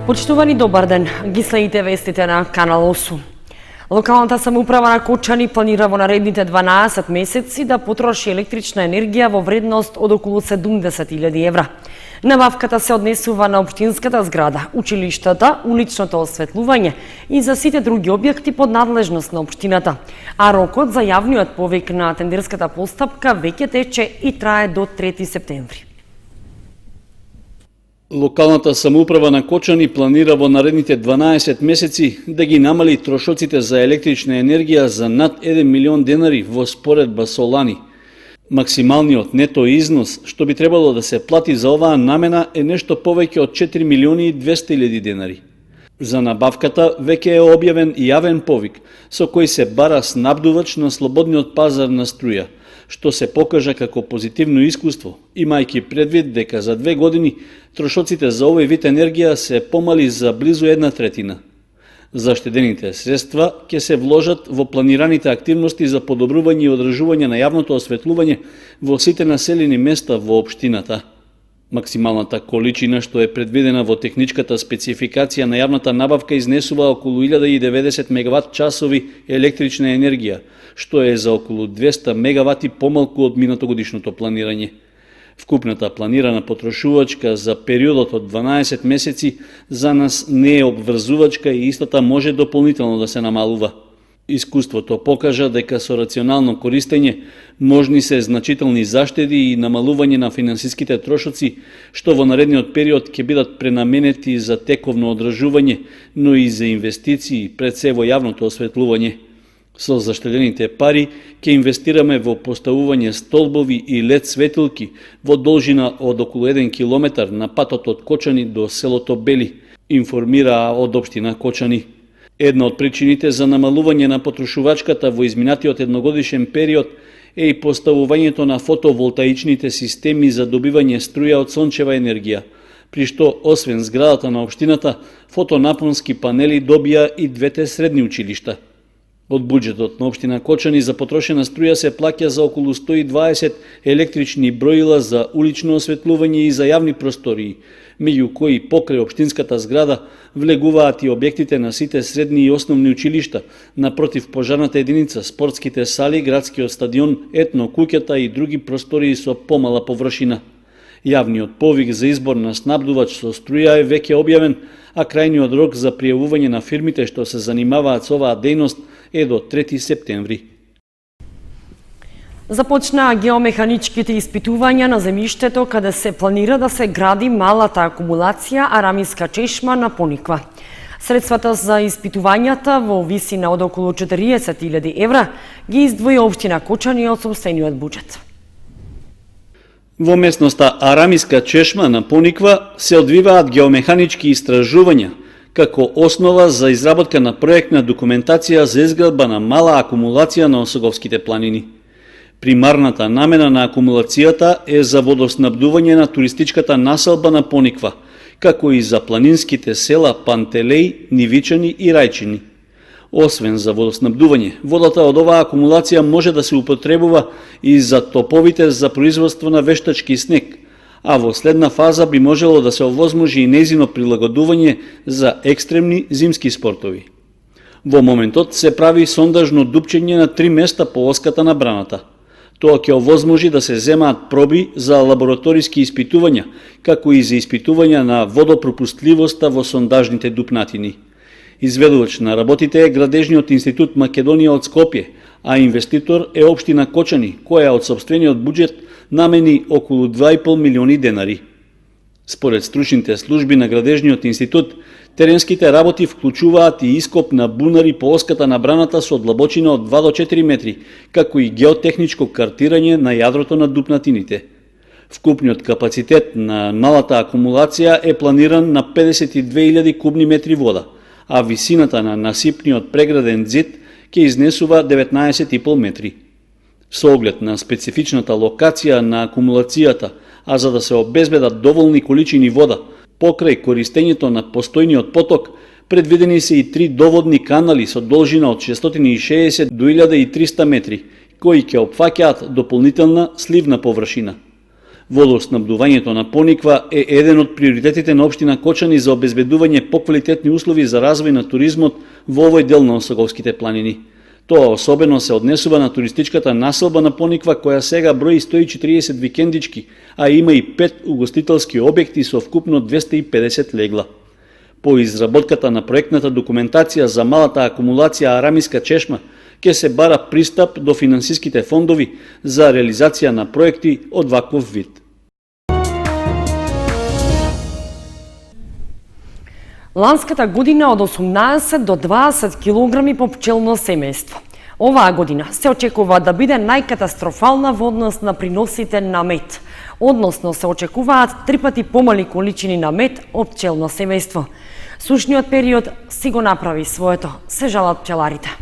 Почитувани, добар ден. Ги следите вестите на Канал 8. Локалната самоуправа на Кочани планира во наредните 12 месеци да потроши електрична енергија во вредност од околу 70.000 евра. Набавката се однесува на општинската зграда, училиштата, уличното осветлување и за сите други објекти под надлежност на општината. А рокот за јавниот повик на тендерската постапка веќе тече и трае до 3 септември. Локалната самоуправа на Кочани планира во наредните 12 месеци да ги намали трошоците за електрична енергија за над 1 милион денари во споредба со лани. Максималниот нето износ што би требало да се плати за оваа намена е нешто повеќе од 4 милиони и 200 илјади денари. За набавката веќе е објавен јавен повик со кој се бара снабдувач на слободниот пазар на струја, што се покажа како позитивно искуство, имајќи предвид дека за 2 години трошоците за овој вид енергија се помали за близу 1/3. Заштедените средства ќе се вложат во планираните активности за подобрување и одржување на јавното осветлување во сите населени места во општината. Максималната количина што е предвидена во техничката спецификација на јавната набавка изнесува околу 1090 мегават часови електрична енергија, што е за околу 200 мегавати помалку од минатогодишното планирање. Вкупната планирана потрошувачка за периодот од 12 месеци за нас не е обврзувачка и истата може дополнително да се намалува. Искуството покажа дека со рационално користење можни се значителни заштеди и намалување на финансиските трошоци, што во наредниот период ќе бидат пренаменети за тековно одржување, но и за инвестиции, пред се во јавното осветлување. Со заштедените пари ќе инвестираме во поставување столбови и лед светилки во должина од околу 1 километар на патот од Кочани до селото Бели, информира од општина Кочани. Една од причините за намалување на потрошувачката во изминатиот едногодишен период е и поставувањето на фотоволтаичните системи за добивање струја од сончева енергија, при што освен зградата на општината, фотонапонски панели добија и двете средни училишта. Од буџетот на општина Кочани за потрошена струја се плаќа за околу 120 електрични броила за улично осветлување и за јавни простории, меѓу кои покрај општинската зграда влегуваат и објектите на сите средни и основни училишта, напротив пожарната единица, спортските сали, градскиот стадион, етно куќата и други простории со помала површина. Јавниот повик за избор на снабдувач со струја е веќе објавен, а крајниот рок за пријавување на фирмите што се занимаваат со оваа дејност е до 3 септември. Започнаа геомеханичките испитувања на земјиштето каде се планира да се гради малата акумулација арамиска чешма на Пониква. Средствата за испитувањата во висина од околу 40.000 евра ги издвои општина Кочани од сопствениот буџет. Во местноста Арамиска чешма на Пониква се одвиваат геомеханички истражувања како основа за изработка на проектна документација за изградба на мала акумулација на Осоговските планини. Примарната намена на акумулацијата е за водоснабдување на туристичката населба на Пониква, како и за планинските села Пантелеј, Нивичани и Рајчини. Освен за водоснабдување, водата од оваа акумулација може да се употребува и за топовите за производство на вештачки снег, а во следна фаза би можело да се овозможи и нејзино прилагодување за екстремни зимски спортови. Во моментот се прави сондажно дупчење на 3 места по оската на браната. Тоа ќе овозможи да се земаат проби за лабораториски испитувања, како и за испитувања на водопропустливоста во сондажните дупнатини. Изведувач на работите е Градежниот институт Македонија од Скопје, а инвеститор е општина Кочани, која од сопствениот буџет намени околу 2,5 милиони денари. Според стручните служби на Градежниот институт, теренските работи вклучуваат и ископ на бунари по оската на браната со длабочина од 2 до 4 метри, како и геотехничко картирање на јадрото на дупнатините. Вкупниот капацитет на малата акумулација е планиран на 52.000 кубни метри вода, а висината на насипниот преграден зид ќе изнесува 19,5 метри. Со оглед на специфичната локација на акумулацијата, а за да се обезбедат доволни количини вода, покрај користењето на постојниот поток, предвидени се и 3 доводни канали со должина од 660 до 1300 метри, кои ќе опфаќаат дополнителна сливна површина. Водоснабдувањето на Пониква е еден од приоритетите на општина Кочани за обезбедување поквалитетни услови за развој на туризмот во овој дел на Осоговските планини. Тоа особено се однесува на туристичката населба на Пониква, која сега брои 140 викендички, а има и 5 угостителски објекти со вкупно 250 легла. По изработката на проектната документација за малата акумулација Арамиска чешма, ќе се бара пристап до финансиските фондови за реализација на проекти од ваков вид. Ланската година од 18 до 20 килограми по пчелно семејство. Оваа година се очекува да биде најкатастрофална во однос на приносите на мед. Односно се очекуваат 3 пати помали количини на мед од пчелно семејство. Сушниот период си го направи своето, се жалат пчеларите.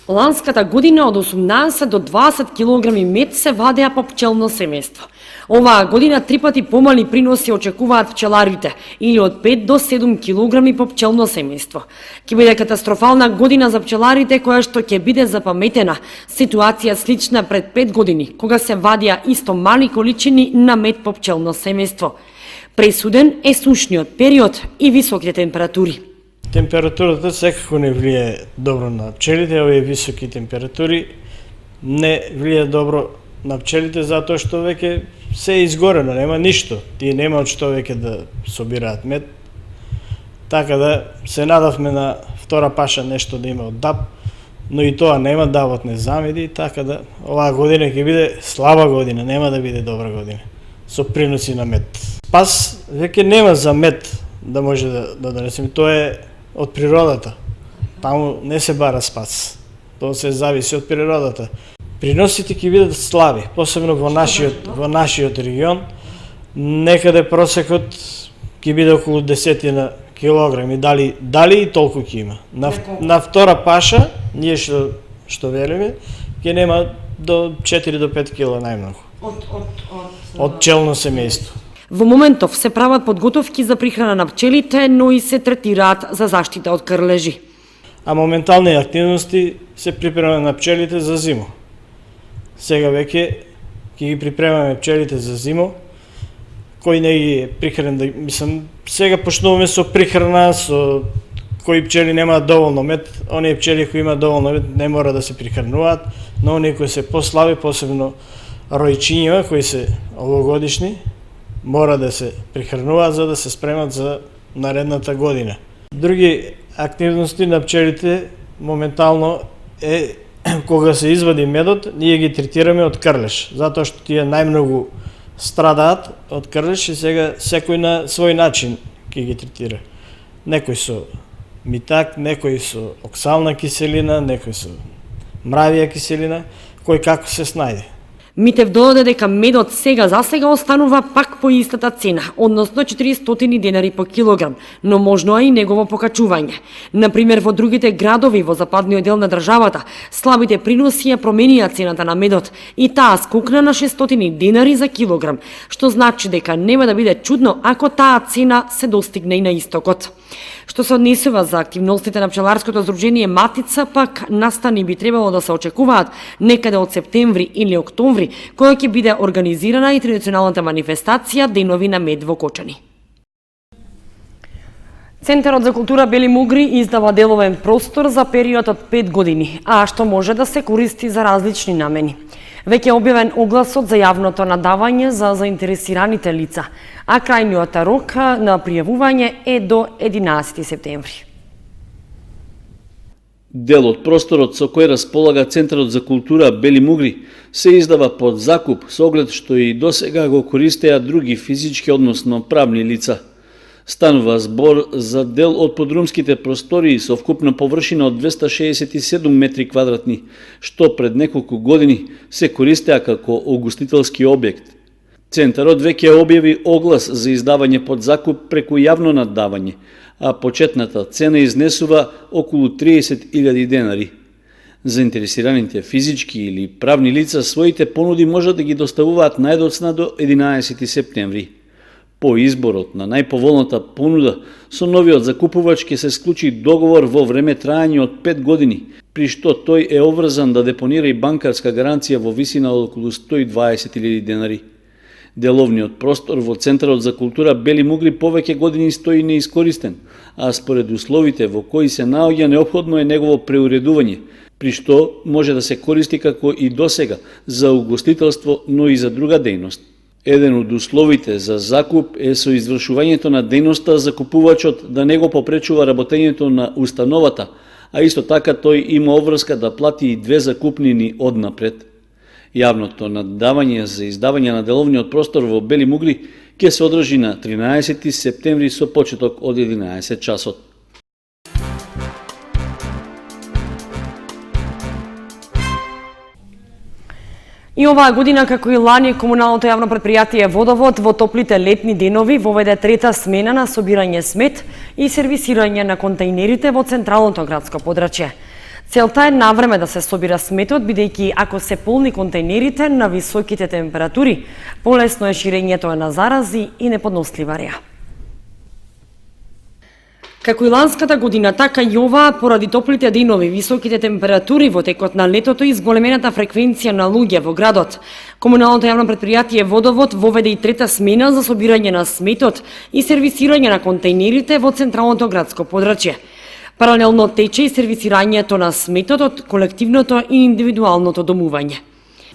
Ланската година од 18 до 20 килограми мед се вадеа по пчелно семејство. Оваа година 3 пати помали приноси очекуваат пчеларите, или од 5 до 7 килограми по пчелно семејство. Ќе биде катастрофална година за пчеларите, која што ќе биде запаметена. Ситуација слична пред 5 години, кога се вадија исто мали количини на мед по пчелно семејство. Пресуден е сушниот период и високите температури. Температурата секако не влие добро на пчелите, овие високи температури не влие добро на пчелите затоа што веќе се е изгорено, нема ништо. Тие нема од што веќе да собираат мед. Така да се надавме на втора паша нешто да има од даб, но и тоа нема, дабот не замеди, така да оваа година ќе биде слаба година, нема да биде добра година со приноси на мед. Спас веќе нема за мед да може да донесеме, тоа е од природата. Таму не се бара спас. Тоа се зависи од природата. Приносите ќе бидат слаби, посебно во нашиот регион. Некаде просекот ќе биде околу 10 килограми, дали и толку ќе има. На втора паша, ние што велиме, ќе нема до 4 до 5 кила најмногу. Од пчелно семејство. Во моментов се прават подготовки за прихрана на пчелите, но и се третираат за заштита од крлежи. А моментални активности се припремаме на пчелите за зимо. Сега веќе ќе ги припремаме пчелите за зимо, кој не ги е прихранен, сега почнуваме со прихрана, со кои пчели немаат доволно мед, оние пчели кои имаат доволно мед не мора да се прихрануваат, но оние кои се послаби, посебно ројчиња кои се овогодишни, мора да се прихрануваат за да се спремат за наредната година. Други активности на пчелите моментално е кога се извади медот, ние ги третираме од крлеж, затоа што тие најмногу страдаат од крлеж и сега секој на свој начин ќе ги третира. Некој со митак, некој со оксална киселина, некој со мравија киселина, кој како се снајде. Митев додаде дека медот сега за сега останува пак по истата цена, односно 400 денари по килограм, но можно е и негово покачување. Например, во другите градови во западниот дел на државата, слабите приноси ја променија цената на медот и таа скокна на 600 денари за килограм, што значи дека нема да биде чудно ако таа цена се достигне и на истокот. Што се однесува за активностите на пчеларското здружение Матица, пак настани би требало да се очекуваат некаде од септември или октомври, која ќе биде организирана и традиционалната манифестација Денови на мед во Кочани. Центарот за култура Бели Мугри издава деловен простор за период од 5 години, а што може да се користи за различни намени. Веќе е објавен огласот за јавното надавање за заинтересираните лица, а крајниот рок на пријавување е до 11 септември. Дел од просторот со кој располага Центарот за култура Бели Мугри се издава под закуп со оглед што и досега го користеа други физички, односно правни лица. Станува збор за дел од подрумските простории со вкупна површина од 267 метри квадратни, што пред неколку години се користеа како угостителски објект. Центарот веќе објави оглас за издавање под закуп преку јавно наддавање, а почетната цена изнесува околу 30.000 денари. Заинтересираните физички или правни лица своите понуди можат да ги доставуваат најдоцна до 11 септември. По изборот на најповолната понуда, со новиот закупувач ќе се склучи договор во време трајање од 5 години, при што тој е обврзан да депонира и банкарска гаранција во висина од околу 120.000 денари. Деловниот простор во Центарот за култура Бели Мугли повеќе години стои неискористен, а според условите во кои се наоѓа неопходно е негово преуредување, при што може да се користи како и досега за угостителство, но и за друга дејност. Еден од условите за закуп е со извршувањето на дејноста закупувачот да не го попречува работењето на установата, а исто така тој има обврска да плати и 2 закупнини однапред. Јавното наддавање за издавање на деловниот простор во Бели Мугли ќе се одржи на 13 септември со почеток од 11 часот. И оваа година, како и лани, комуналното јавно предпријатие Водовод во топлите летни денови воведе трета смена на собирање смет и сервисирање на контејнерите во централното градско подрачје. Целта е навреме да се собира сметот, бидејќи ако се полни контејнерите на високите температури, полесно е ширењето на зарази и неподнослива реа. Како и ланската година, така и оваа, поради топлите денови, високите температури во текот на летото и зголемената фреквенција на луѓе во градот, комуналното јавно предпријатие Водовод воведе и трета смена за собирање на сметот и сервисирање на контејнерите во централното градско подрачје. Паралелно тече и сервисирањето на сметот од колективното и индивидуалното домување.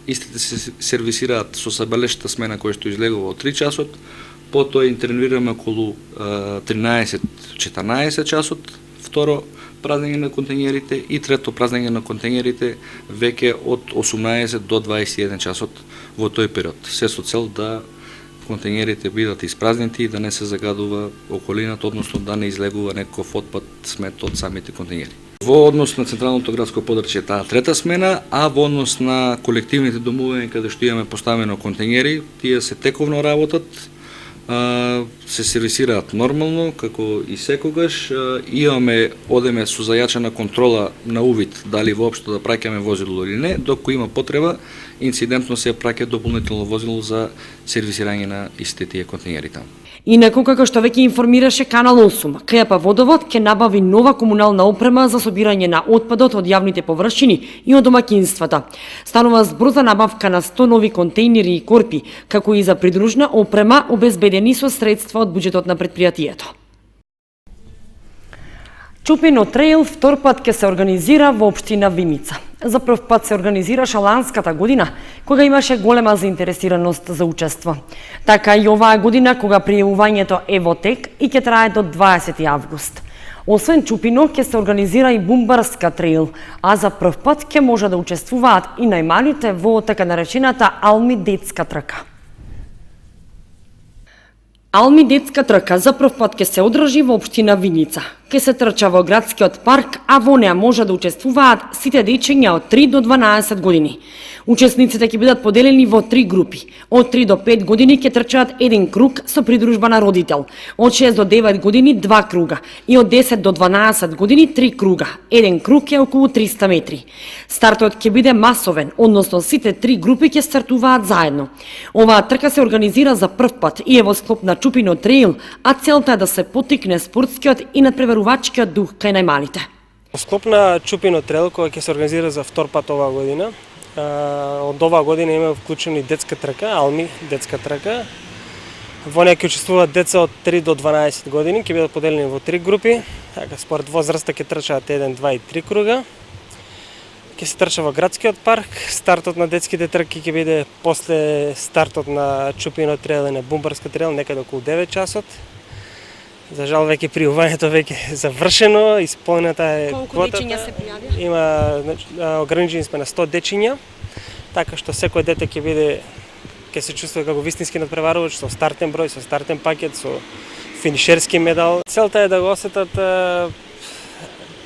Истите се сервисираат со забелешта смена која што излегува од 3 часот, потоа интервенираме околу 13-14 часот, второ празнење на контењерите и трето празнење на контењерите веќе од 18 до 21 часот во тој период. Се со цел да контењерите бидат испразнети и да не се загадува околината, односно да не излегува некој отпад смет од самите контењери. Во однос на централното градско подрачје таа трета смена, а во однос на колективните домувања каде што имаме поставено контењери, тие се тековно работат, се сервисираат нормално, како и секогаш. Одеме со зајачена контрола на увид дали воопшто да праќаме возило или не, докато има потреба, инцидентно се праќа дополнително возило за сервисирање на истите тие контењери таму. Инаку, како што веќе информираше Канал 8, КП Водовод ќе набави нова комунална опрема за собирање на отпадот од јавните површини и од домаќинствата. Станува збор за набавка на 100 нови контејнери и корпи, како и за придружна опрема обезбедени со средства од буџетот на предпријатието. Чупино трейл втор пат ќе се организира во општина Виница. За прв пат се организираше ланската година, кога имаше голема заинтересираност за учество. Така и оваа година, кога пријавувањето е во тек и ќе трае до 20 август. Освен Чупино, ќе се организира и Бумбарска трейл, а за прв пат ќе може да учествуваат и најмалите во така наречената Алми детска трка. Алми детска трка за прв пат ќе се одржи во општина Виница. Ќе се трча во градскиот парк, а во неа може да учествуваат сите дечиња од 3 до 12 години. Учесниците ќе бидат поделени во 3 групи. Од 3 до 5 години ќе трчаат еден круг со придружба на родител. Од 6 до 9 години 2 круга и од 10 до 12 години 3 круга. Еден круг е околу 300 метри. Стартот ќе биде масовен, односно сите 3 групи ќе стартуваат заедно. Оваа трка се организира за прв пат и е во склоп на Чупино трейл, а целта е да се поттикне спортскиот и надпреварувачкиот дух кај најмалите. Во склоп на Чупино трейл, која ќе се организира за втор пат оваа година, од оваа година има вклучени детска трка, Алми детска трка. Во неја ќе учествуваат деца од 3 до 12 години, ќе бидат поделени во 3 групи. Така, според возраста ќе трчаат 1, 2 и 3 круга. Ќе се трча во градскиот парк. Стартот на детските трки ќе биде после стартот на Чупино трейл и на Бумбарска трейл, некаде околу 9 часот. За жал веќе пријавувањето веќе завршено, исполнета е Колку квотата. дечиња се пријавија? Има ограничени сме на 100 дечиња, така што секој дете ќе се чувствува како вистински надпреварувач со стартен број, со стартен пакет, со финишерски медал. Целта е да го осетат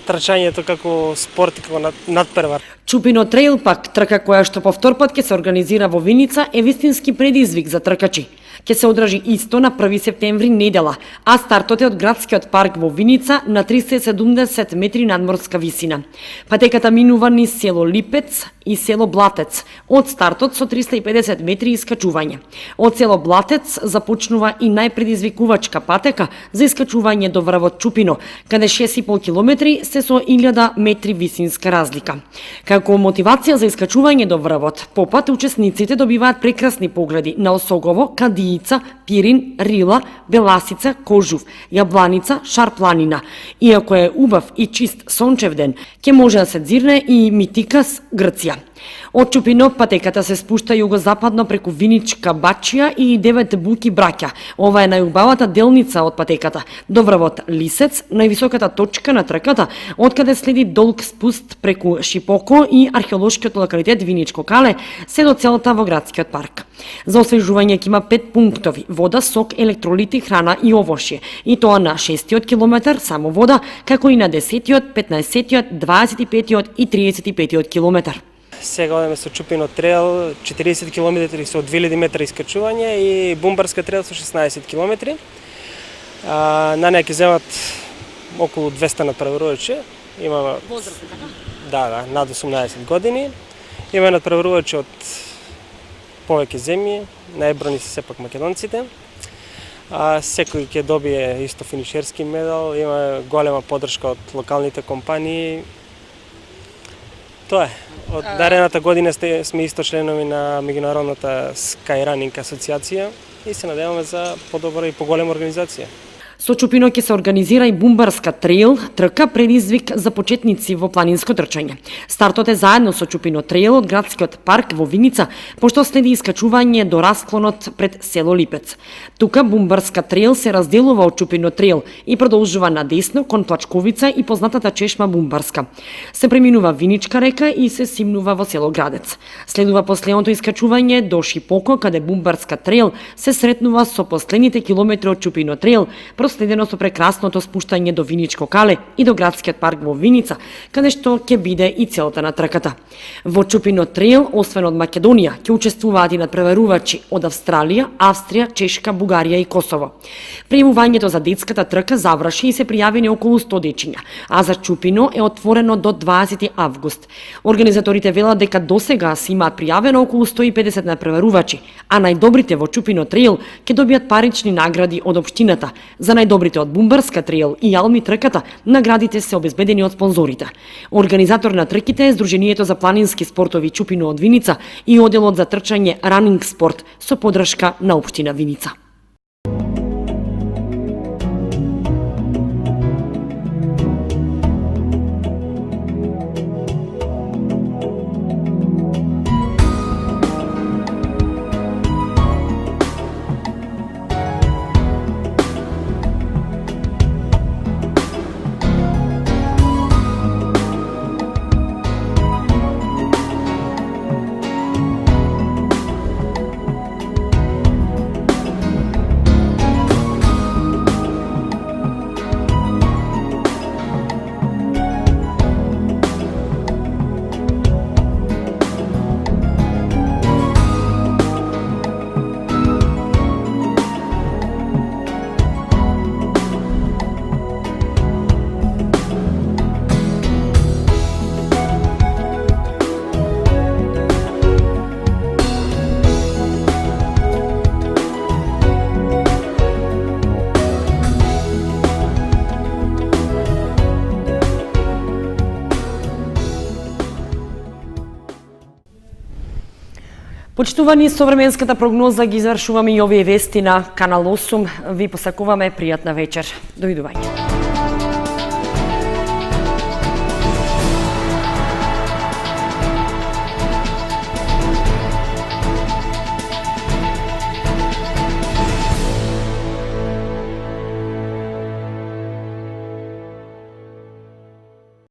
трчањето како спорт, како надпревар. Чупино трейл пак, трка која што по втор пат ќе се организира во Виница, е вистински предизвик за тркачи. Ќе се одржи исто на 1 септември недела, а стартот е од градскиот парк во Виница на 370 метри надморска висина. Патеката минува низ село Липец и село Блатец, од стартот со 350 метри искачување. Од село Блатец започнува и најпредизвикувачка патека за искачување до врвот Чупино, каде 6,5 километри се со 1000 метри висинска разлика. Како мотивација за искачување до врвот, по пат учесниците добиваат прекрасни погледи на Осогово, Кадиица, Пирин, Рила, Беласица, Кожув, Јабланица, Шарпланина. Иако е убав и чист сончев ден, ќе може да се дзирне и Митикас, Грција. Од Чупино патеката се спушта југозападно преку Виничка Бачија и 9 буки браќа. Ова е најубавата делница од патеката. До врвот Лисец, највисоката точка на трката, откаде следи долг спуст преку Шипоко и археолошкиот локалитет Виничко Кале, се до целата во градскиот парк. За освежување ќе има 5 пунктови: вода, сок, електролити, храна и овошје. И тоа на 6-тиот километар само вода, како и на 10-тиот, 15-тиот, 25-тиот и 35-тиот километар. Сега одеме со Чупино трейл 40 км со 2000 метра искачување и Бумбарска трейл со 16 км. На неја ќе земат околу 200 надпреварувачи. Имаме Возраст, така? Да, над 18 години. Има надпреварувачи од повеќе земји, најбројни се сепак македонците. Секој ќе добие исто финишерски медал, има голема поддршка од локалните компании. Тоа е. Од наредната година сме исто членови на меѓународната Skyrunning асоциација и се надеваме за подобра и поголема организација. Со Чупино ќе се организира и Бумбарска трейл, трка предизвик за почетници во планинско трчање. Стартот е заедно со Чупино трейл од градскиот парк во Виница, пошто следи искачување до расклонот пред село Липец. Тука Бумбарска трейл се разделува од Чупино трейл и продолжува надесно кон Плачковица и познатата чешма Бумбарска. Се преминува Виничка река и се симнува во село Градец. Следува последното искачување до Шипоко, каде Бумбарска трейл се сретнува со последните километри од Чупино трейл, проследено со прекрасното спуштање до Виничко Кале и до градскиот парк во Виница, каде што ќе биде и целата на трката. Во Чупино трейл, освен од Македонија, ќе учествуваат и надпреварувачи од Австралија, Австрија, Чешка, Бугарија и Косово. Пријавувањето за детската трка заврши и се пријавени околу 100 дечиња, а за Чупино е отворено до 20 август. Организаторите велат дека досега се имаат пријавено околу 150 надпреварувачи, а најдобрите во Чупино трейл ќе добијат парични награди од општината. За најдобрите од Бумбарска трейл и Алми трката, наградите се обезбедени од спонзорите. Организатор на трките е Сдруженијето за планински спортови Чупино од Виница и оделот за трчање Running Sport со поддршка на општина Виница. Почитувани, современската прогноза ги завршуваме и овие вести на Канал 8. Ви посакуваме пријатна вечер. Довидување.